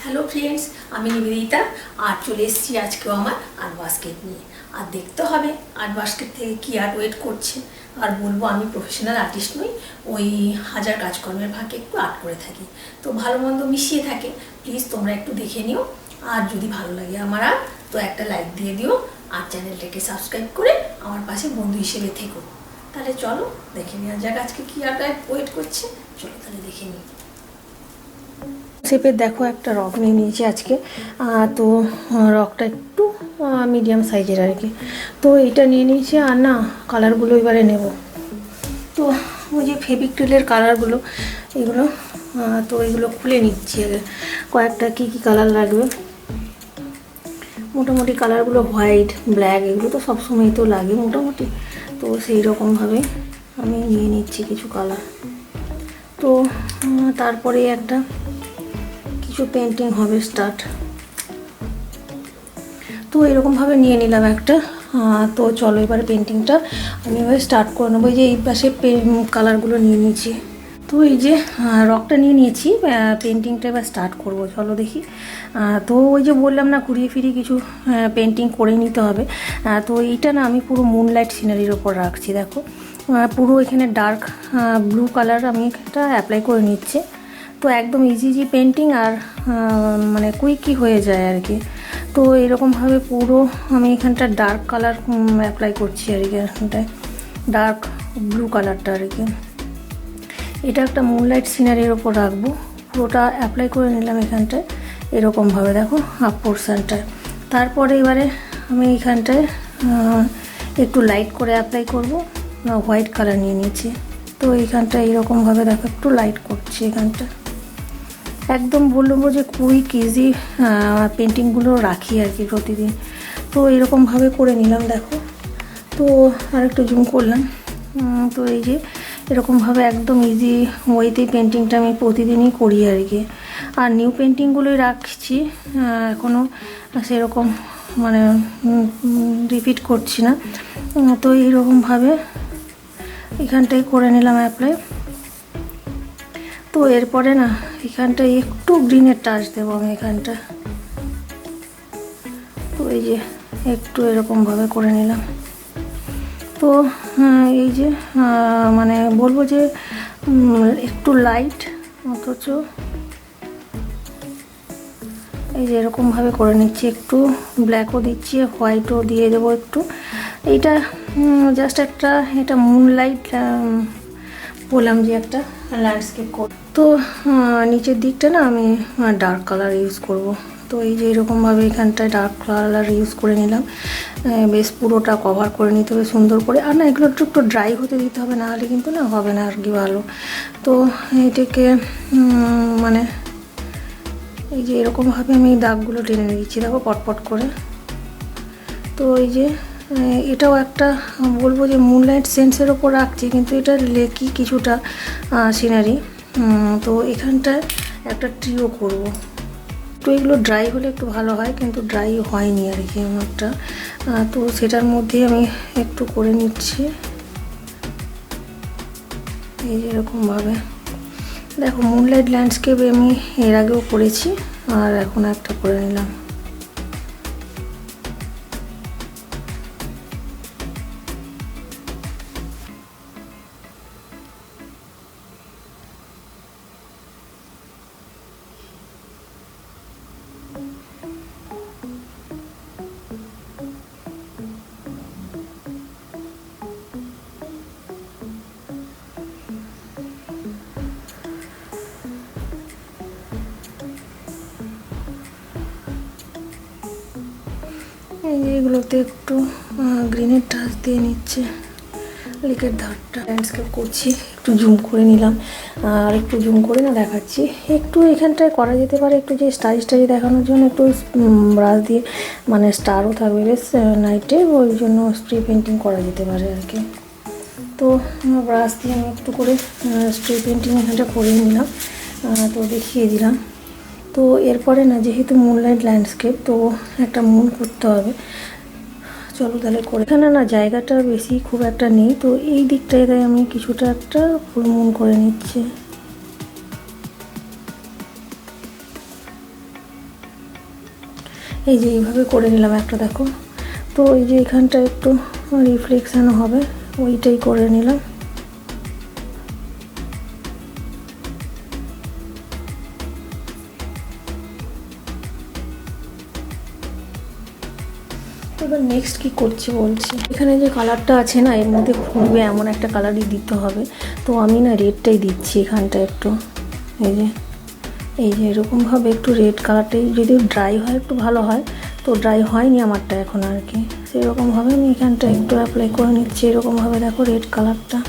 Hello friends, আমি নিবেদিতা আর চলে এসেছি আজকেও আমার আর্ট বাস্কেট নিয়ে। আর দেখতে হবে আর্ট বাস্কেট থেকে কী আর্ট ওয়েট করছে। আর বলবো আমি প্রফেশনাল আর্টিস্ট নই, ওই হাজার কাজকর্মের ফাঁকে একটু আর্ট করে থাকি, তো ভালো মন্দ মিশিয়ে থাকে। প্লিজ তোমরা একটু দেখে নিও, আর যদি ভালো লাগে আমার আর্ট তো একটা লাইক দিয়ে দিও, আর চ্যানেলটাকে সাবস্ক্রাইব করে আমার পাশে বন্ধু হিসেবে থেকো। তাহলে চলো দেখে নেওয়া যাক আজকে কী আর্ট ওয়েট করছে। চলো তাহলে দেখে নিই। শেপের দেখো একটা রক নিয়ে নিয়েছি আজকে, তো রকটা একটু মিডিয়াম সাইজের আর কি। তো এটা নিয়ে নিয়েছি, আর না কালারগুলো এবারে নেব। তো ওই যে ফেভিক্রিলের কালারগুলো এগুলো, তো এগুলো খুলে নিচ্ছি আগে। কয়েকটা কী কী কালার লাগবে, মোটামুটি কালারগুলো হোয়াইট ব্ল্যাক এগুলো তো সবসময় তো লাগে মোটামুটি, তো সেই রকমভাবে আমি নিয়ে নিচ্ছি কিছু কালার। তো তারপরে একটা কিছু পেন্টিং হবে স্টার্ট, তো এরকমভাবে নিয়ে নিলাম একটা। তো চলো এবারে পেন্টিংটা আমি এবার স্টার্ট করে নেবো। এই যে এই পাশে কালারগুলো নিয়ে নিয়েছি, তো এই যে রকটা নিয়ে নিয়েছি, পেন্টিংটা এবার স্টার্ট করব। চলো দেখি। তো ওই যে বললাম না ঘুরিয়ে ফিরিয়ে কিছু পেন্টিং করে নিতে হবে। তো এইটা না আমি পুরো মুনলাইট সিনারির ওপর রাখছি। দেখো পুরো এখানে ডার্ক ব্লু কালার আমি একটা অ্যাপ্লাই করে নিচ্ছি। তো একদম ইজি পেন্টিং, আর মানে কুইকই হয়ে যায় আর কি। তো এরকমভাবে পুরো আমি এখানটা ডার্ক কালার অ্যাপ্লাই করছি আর কি, এখানটায় ডার্ক ব্লু কালারটা আর কি। এটা একটা মুনলাইট সিনারির ওপর রাখবো, পুরোটা অ্যাপ্লাই করে নিলাম এখানটায় এরকমভাবে, দেখো হাফ পোর্শনটায়। তারপরে এবারে আমি এইখানটায় একটু লাইট করে অ্যাপ্লাই করব, হোয়াইট কালার নিয়ে নিয়েছি। তো এইখানটা এইরকমভাবে দেখো একটু লাইট করছি এখানটা। একদম বলবো যে কুইক ইজি পেন্টিংগুলো রাখি আর কি প্রতিদিন। তো এরকমভাবে করে নিলাম দেখো। তো আর একটু জুম করলাম। তো এই যে এরকমভাবে একদম ইজি ওয়েতেই পেন্টিংটা আমি প্রতিদিনই করি আর কি। আর নিউ পেন্টিংগুলোই রাখছি, এখনও সেরকম মানে রিপিট করছি না। তো এইরকমভাবে এখানটাই করে নিলাম অ্যাপ্লাই। তো এরপরে না এখানটায় একটু গ্রিনের টাচ দেবো আমি এখানটা। তো এই যে একটু এরকমভাবে করে নিলাম। তো এই যে মানে বলবো যে একটু লাইট, অথচ এই যে এরকমভাবে করে নিচ্ছি। একটু ব্ল্যাকও দিচ্ছি, হোয়াইটও দিয়ে দেবো একটু। এইটা জাস্ট একটা, এটা মুনলাইট বললাম যে একটা ল্যান্ডস্কেপ কর। তো নিচের দিকটা না আমি ডার্ক কালার ইউজ করব। তো এই যে এরকমভাবে এখানটায় ডার্ক কালার ইউজ করে নিলাম। বেশ পুরোটা কভার করে নিতে হবে সুন্দর করে। আর না এগুলো একটু ড্রাই হতে দিতে হবে, না হলে কিন্তু না হবে না আর কি ভালো। তো এটাকে মানে এই যে এরকমভাবে আমি দাগগুলো টেনে দিচ্ছি দেখো পটপট করে। তো এই যে এটাও একটা বলবো যে মুনলাইট সেন্সের ওপর রাখছি, কিন্তু এটা লেকি কিছুটা সিনারি। তো এখানটায় একটা ট্রিও করব। তো এগুলো ড্রাই হলে একটু ভালো হয়, কিন্তু ড্রাই হয়নি আর কি আমারটা। তো সেটার মধ্যে আমি একটু করে নিচ্ছি এই যে এরকমভাবে। দেখো মুনলাইট ল্যান্ডস্কেপে আমি এর আগেও করেছি, আর এখন একটা করে নিলাম। এইগুলোতে একটু গ্রিনের টাচ দিয়ে নিচ্ছে লেকের ধারটা। ল্যান্ডস্কেপ করছি, একটু জুম করে নিলাম, আর একটু জুম করে না দেখাচ্ছি। একটু এখানটায় করা যেতে পারে একটু যে স্টাইল দেখানোর জন্য একটু ব্রাশ দিয়ে, মানে স্টারও থাকবে বেশ নাইটে, ওই জন্য স্প্রে পেন্টিং করা যেতে পারে আর কি। তো ব্রাশ দিয়ে আমি একটু করে স্প্রে পেন্টিং এখানটা করে নিলাম, তো দেখিয়ে দিলাম। তো এরপরে না যেহেতু মুনলাইট ল্যান্ডস্কেপ, তো একটা মুন করতে হবে। চলো তাহলে করে। এখানে না জায়গাটা বেশি খুব একটা নেই, তো এই দিকটায় তাই আমি কিছুটা একটা ফুল মুন করে নিচ্ছি। এই যে এইভাবে করে নিলাম একটা, দেখো। তো এই যে এখানটা একটু রিফ্লেকশান হবে, ওইটাই করে নিলাম। এবার নেক্সট কি করছি বলছি। এখানে যে কালারটা আছে না, এর মধ্যে ফুলবে এমন একটা কালারই দিতে হবে। তো আমি না রেডটাই দিচ্ছি এখানটা একটু। এই যে এরকমভাবে একটু রেড কালারটাই, যদি ড্রাই হয় একটু ভালো হয়, তো ড্রাই হয়নি আমারটা এখন আর কি। সেরকমভাবে আমি এখানটা একটু অ্যাপ্লাই করে নিচ্ছি, এরকমভাবে দেখো রেড কালারটা।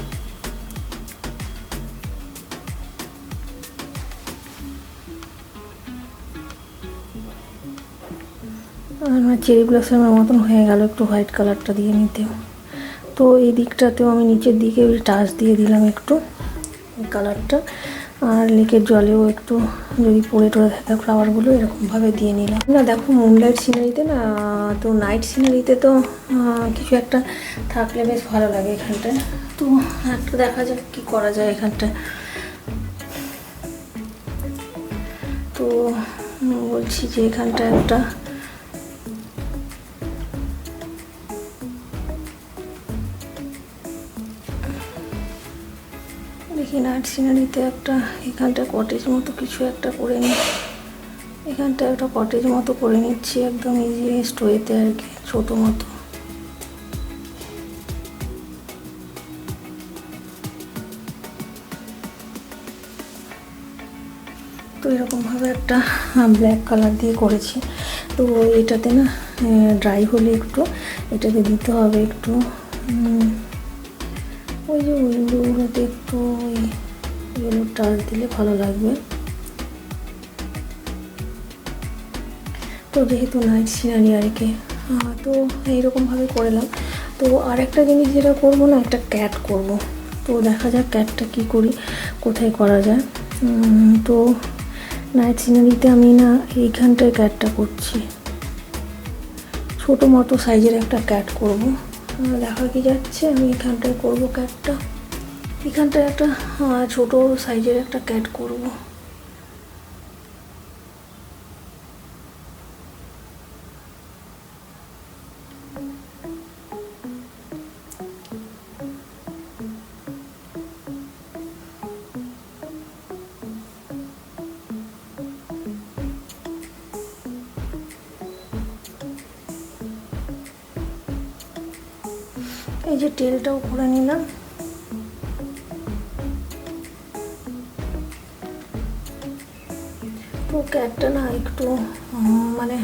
আর চেরি ব্লসমের মতন হয়ে গেল, একটু হোয়াইট কালারটা দিয়ে নিতেও। তো এই দিকটাতেও আমি নিচের দিকে টাচ দিয়ে দিলাম একটু কালারটা। আর লেকের জলেও একটু যদি পড়ে টরে থাকে ফ্লাওয়ারগুলো, এরকমভাবে দিয়ে নিলাম। না দেখো মুনলাইট সিনারিতে না, তো নাইট সিনারিতে তো কিছু একটা থাকলে বেশ ভালো লাগে এখানটায়। তো একটু দেখা যাক কী করা যায় এখানটায়। তো বলছি যে এখানটা একটা দেখি নাইট সিনারিতে একটা এখানটা কটেজ মতো কিছু একটা করে নিই। এখানটা একটা কটেজ মতো করে নিচ্ছি একদম ইজি স্টোয়েতে আর কি, ছোটো মতো। তো এরকমভাবে একটা ব্ল্যাক কালার দিয়ে করেছি। তো এটাতে না ড্রাই হলে একটু এটাতে দিতে হবে একটু ওই যে উইন্ডোগুলোতে একটু ওই ইয়েলো টাচ দিলে ভালো লাগবে। তো যেহেতু নাইট সিনারি আর কি, তো এইরকমভাবে করলাম। তো আর একটা জিনিস যেটা করবো না, একটা ক্যাট করব। তো দেখা যাক ক্যাটটা কী করি, কোথায় করা যায়। তো নাইট সিনারিতে আমি না এইখানটায় ক্যাটটা করছি, ছোটো মতো সাইজের একটা ক্যাট করব। দেখা কি যাচ্ছে, আমি এখানটায় করব ক্যাটটা। এখানটায় একটা ছোটো সাইজের একটা ক্যাট করব। এই যে টেলটাও করে নিলাম। তো ক্যাটটা না একটু মানে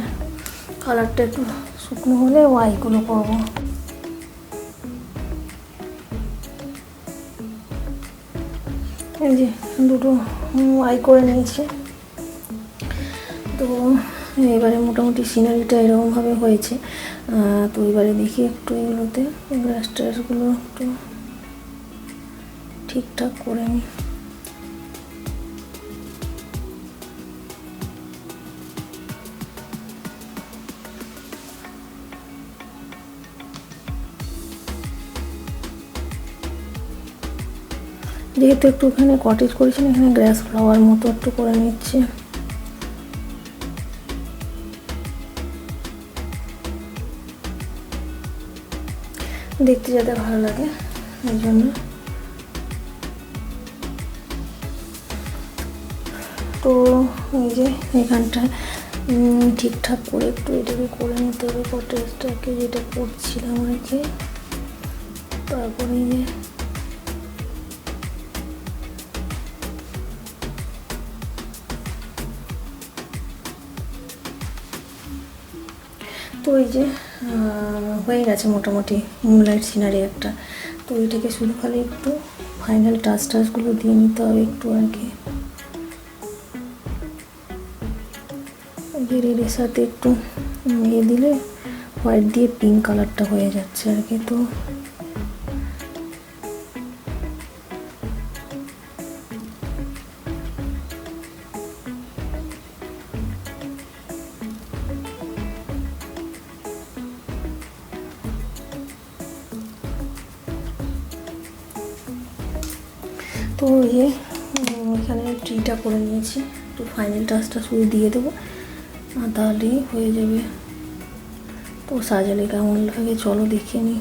কালারটা একটু শুকনো হলে ওয়াইগুলো করবো। এই যে দুটো আই করে নিয়েছি। তো এবারে মোটামুটি সিনারিটা এরকমভাবে হয়েছে। তো এবারে দেখি একটু এগুলোতে গ্রাস ট্রাসগুলো একটু ঠিকঠাক করে নিই। যেহেতু একটু এখানে কটেজ করেছি, এখানে গ্রাস ফ্লাওয়ার মতো একটু করে নিচ্ছি। দেখতে যাতে ভালো লাগে এই জন্য। তো এই যে এখানটায় ঠিকঠাক করে একটু এটাকে করে নিতে হবে কটেজটাকে, যেটা করছিলাম আর কি। তারপরে এই যে তো এই যে হয়ে গেছে মোটামুটি মুনলাইট সিনারি একটা। তো এটাকে শুধু খালি একটু ফাইনাল টাচগুলো দিয়ে নিতে হবে একটু আর কি। রেডের সাথে একটু ইয়ে দিলে হোয়াইট দিয়ে পিঙ্ক কালারটা হয়ে যাচ্ছে আর কি। তো তো ওই যে এখানে ট্রিটা করে নিয়েছি, একটু ফাইনাল টাচটা শুধু দিয়ে দেবো তাহলেই হয়ে যাবে। তো সাজালে কেমন লাগে চলো দেখে নিই।